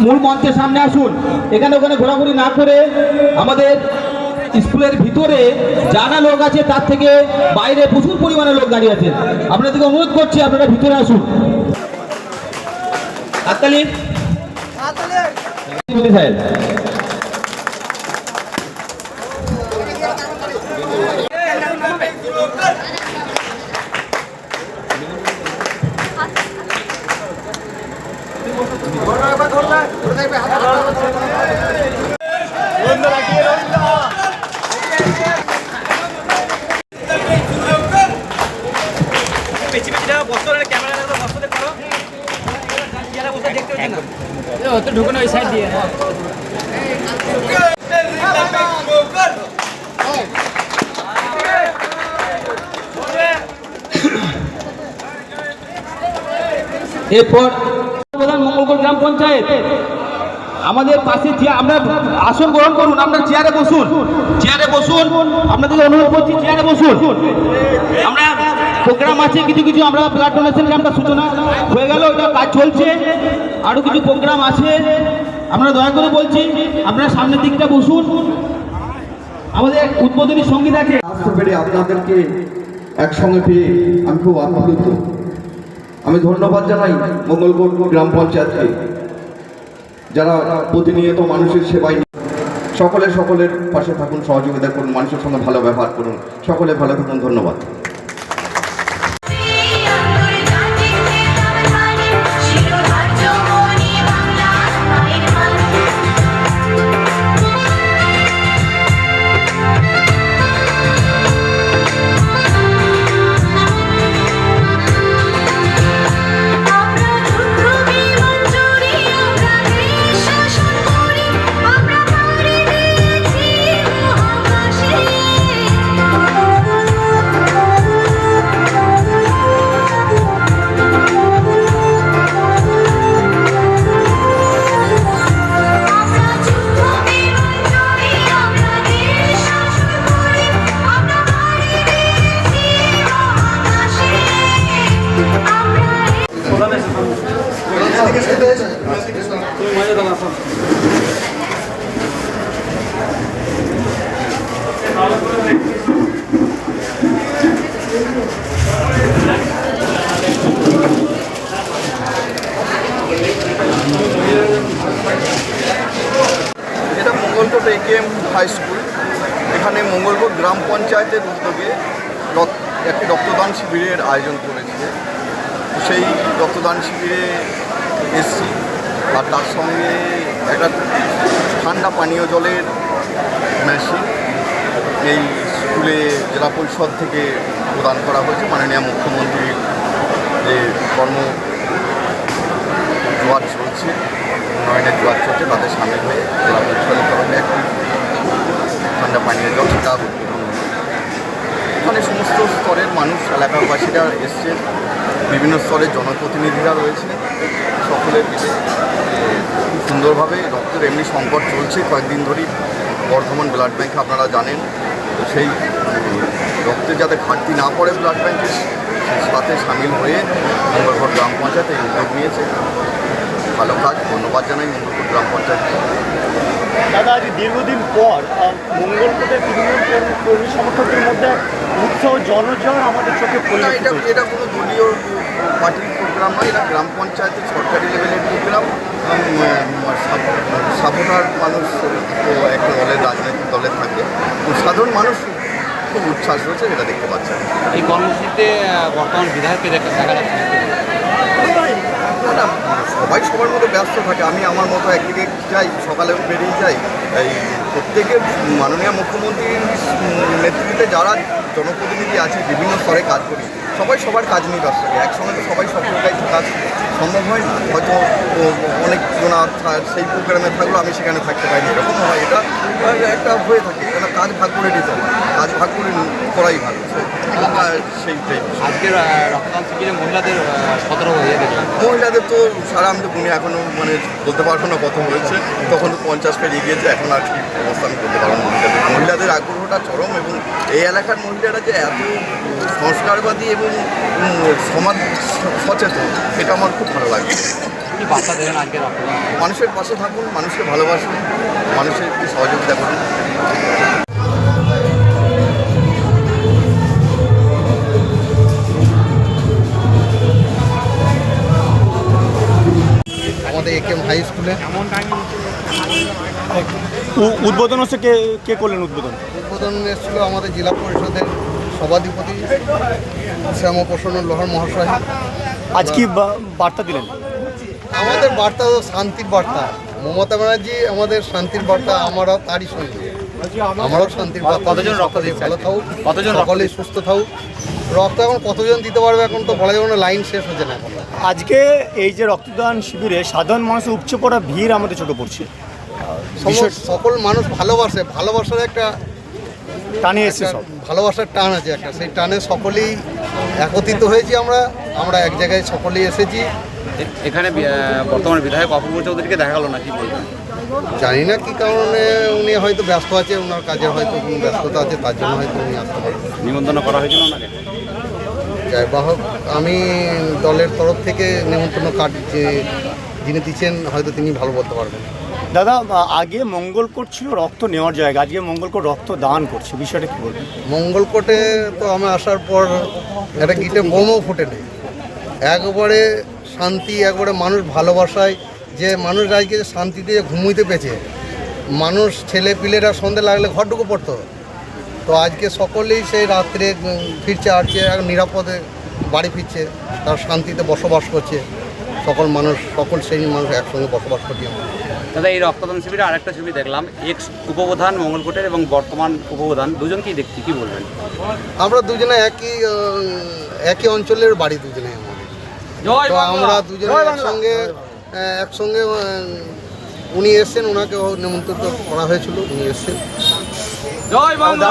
মূল মঞ্চের সামনে আসুন। এখানে ওখানে ঘোরাঘুরি না করে আমাদের স্কুলের ভিতরে যারা লোক আছে তার থেকে বাইরে প্রচুর পরিমাণে লোক দাঁড়িয়ে আছেন। আপনাদেরকে অনুরোধ করছি আপনারা ভিতরে আসুন। হাততালি সাহেব। ঢুকুন ওই সাইড দিয়ে। এরপর প্রধান মঙ্গলকোট গ্রাম পঞ্চায়েত আমাদের পাশে আমরা আসন গ্রহণ করুন, আপনার চেয়ারে বসুন, চেয়ারে বসুন, আপনাদেরকে অনুরোধ করছি চেয়ারে বসুন। আমরা প্রোগ্রাম আছে কিছু কিছু, আমরা ব্লাড ডোনেশন ক্যাম্পটা সূচনা হয়ে গেল, ওটা কাজ চলছে, আরও কিছু প্রোগ্রাম আছে। আমরা দয়া করে বলছি আপনারা সামনের দিকটা বসুন। আমাদের উদ্বোধনী সঙ্গীত আছে। আসতে পেরে আপনাদেরকে একসঙ্গে পেয়ে আমি খুব আনন্দিত। আমি ধন্যবাদ জানাই মঙ্গলকোট গ্রাম পঞ্চায়েতকে, যারা প্রতিনিয়ত মানুষের সেবায় সকলের পাশে থাকুন, সহযোগিতা করুন, মানুষের সঙ্গে ভালো ব্যবহার করুন। সকলে ভালো থাকুন, ধন্যবাদ। এটা মঙ্গলকোট একেএম হাই স্কুল। এখানে মঙ্গলকোট গ্রাম পঞ্চায়েতের উদ্যোগে একটি রক্তদান শিবিরের আয়োজন করেছে। সেই রক্তদান শিবিরে এসছি, আর তার সঙ্গে একটা ঠান্ডা পানীয় জলের মেশিন এই স্কুলে জেলা পরিষদ থেকে প্রদান করা হয়েছে। মাননীয় মুখ্যমন্ত্রীর যে জোয়ার চলছে, উন্নয়নের জোয়ার চলছে, তাদের সামিল হয়ে জেলা পরিষদের তরফে একটি ঠান্ডা পানীয় জল সেটা এখানে সমস্ত স্তরের মানুষ, এলাকাবাসীরা এসছেন, বিভিন্ন স্তরের জনপ্রতিনিধিরা রয়েছে, সকলে মিলে সুন্দরভাবে রক্তের এমনি সংকট চলছে কয়েকদিন ধরেই বর্ধমান ব্লাড ব্যাঙ্কে, আপনারা জানেন। তো সেই রক্তের যাতে ঘাটতি না পড়ে ব্লাড ব্যাঙ্কের সাথে সামিল হয়ে মঙ্গলকোট গ্রাম পঞ্চায়েত এই উদ্যোগ নিয়েছে। ভালো কাজ, ধন্যবাদ জানাই মঙ্গলকোট গ্রাম পঞ্চায়েতকে। দাদা, আজ দীর্ঘদিন পর মঙ্গলকোটের তৃণমূল কর্মী সমর্থকদের মধ্যে উৎসাহ জনজোয়ার আমাদের চোখে পড়ে। এটা কোনো দলীয় পার্টির প্রোগ্রাম নয়, এটা গ্রাম পঞ্চায়েতের সরকারি লেভেলের প্রোগ্রাম। সাধারণ মানুষ তো একটা দলের রাজনৈতিক দলে থাকে, সাধারণ মানুষ খুব উচ্ছ্বাস রয়েছে, এটা দেখতে পাচ্ছেন। এই কর্মসূচিতে বর্তমান বিধায়ককে দেখা যাচ্ছে না, সবাই সবার মতো ব্যস্ত থাকে। আমি আমার মতো একদিকে যাই, সকালে বেরিয়ে যাই। এই প্রত্যেকের মাননীয় মুখ্যমন্ত্রীর নেতৃত্বে যারা জনপ্রতিনিধি আছে, বিভিন্ন স্তরে কাজ করি, সবাই সবার কাজ নিয়ে ব্যস্ত থাকে। একসঙ্গে তো সবাই সব জায়গায় কাজ সম্ভব হয় না। হয়তো অনেকজন সেই প্রোগ্রামে থাকলেও আমি সেখানে থাকতে পারিনি, এরকম হয়। এটা একটা হয়ে থাকে, কেন কাজ ভাগ করে নিতে হয়, কাজ ভাগ করে করাই ভালো। সেইটাই আজকের রক্তদান শিবিরে মহিলাদের সতেরো হয়ে দেখলাম। মহিলাদের তো সারা আমি তো গুণে এখনও বলতে পারবো না কত হয়েছে, তখন তো 50 পেরিয়ে গিয়েছে, এখন আর কি অবস্থা আমি বলতে পারবো না। মহিলাদের আগ্রহটা চরম, এবং এই এলাকার মহিলারা যে এত সংস্কারবাদী এবং সমাজ সচেতন, এটা আমার খুব ভালো লাগে। কি বার্তা দেবেন আজকে রক্তদান? মানুষের পাশে থাকুন, মানুষকে ভালোবাসুন, মানুষের একটু সহযোগিতা করুন। আমাদের একেএম হাই স্কুলে উদ্বোধন হচ্ছে কে কে করলেন উদ্বোধন? উদ্বোধন এসেছিল আমাদের জেলা পরিষদের সভাধিপতি শ্যামপ্রসন্ন লোহার মহাশয়। আজ কি বার্তা দিলেন? আমাদের বার্তা তো শান্তির বার্তা। মমতা ব্যানার্জি আমাদের শান্তির বার্তা, আমরাও তারই সঙ্গে, আমরাও শান্তির বার্তা। কতজন রক্ত দিচ্ছে? ভালো থাকুক, কতজন রক্ত সকলেই সুস্থ থাকুক। রক্ত এখন কতজন দিতে পারবে এখন তো বলা যাবে না, লাইন শেষ হচ্ছে না এখন। আজকে এই যে রক্তদান শিবিরে সাধারণ মানুষের উপচে পড়া ভিড় আমাদের চোখে পড়ছে, সকল মানুষ ভালোবাসে, ভালোবাসার একটা টানে এসছে সব। ভালোবাসার টান আছে একটা, সেই টানে সকলেই একত্রিত হয়েছি। আমরা এক জায়গায় সকলেই এসেছি। এখানে বর্তমান বিধায়ক অপূর্ব চৌধুরীকে দেখা গেল না, কি বলবেন? জানি না কী কারণে, উনি হয়তো ব্যস্ত আছে, ওনার কাজে হয়তো কোনো ব্যস্ততা আছে, তার জন্য হয়তো উনি আসতে পারবেন। নিমন্ত্রণ করা হয়েছিল ওনাকে? যাই বাহক, আমি দলের তরফ থেকে নিমন্ত্রণ কার্ড যিনি দিচ্ছেন হয়তো তিনি ভালো বলতে পারবেন। দাদা, আগে মঙ্গলকোট ছিল রক্ত নেওয়ার জায়গা, আজকে মঙ্গলকোট রক্ত দান করছে, বিষয়টা কি বলবেন? মঙ্গলকোটে তো আমি আসার পর একটা গিটে বোমও ফুটে নেই, একবারে শান্তি, একবারে মানুষ ভালোবাসায়, যে মানুষ আজকে শান্তিতে ঘুমোইতে পেয়েছে। মানুষ ছেলে পিলেরা সন্ধে লাগলে ঘর ঢুকে পড়তো, তো আজকে সকলেই সেই রাত্রে ফিরছে, আসছে, নিরাপদে বাড়ি ফিরছে, তার শান্তিতে বসবাস করছে। সকল শ্রেণীর মানুষ একসঙ্গে বসবাস করছি আমরা। দাদা, এই রক্তদান শিবিরে আরেকটা ছবি দেখলাম, এক্স উপপ্রধান মঙ্গলকোটের এবং বর্তমান উপপ্রধান দুজনকেই দেখছি, কি বলবেন? আমরা দুজনে একই অঞ্চলের বাড়ি, দুজনে আমাদের। তো আমরা দুজনে একসঙ্গে উনি এসছেন, ওনাকে নিমন্ত্রিত করা হয়েছিল, উনি এসছেন। জয় বাংলা।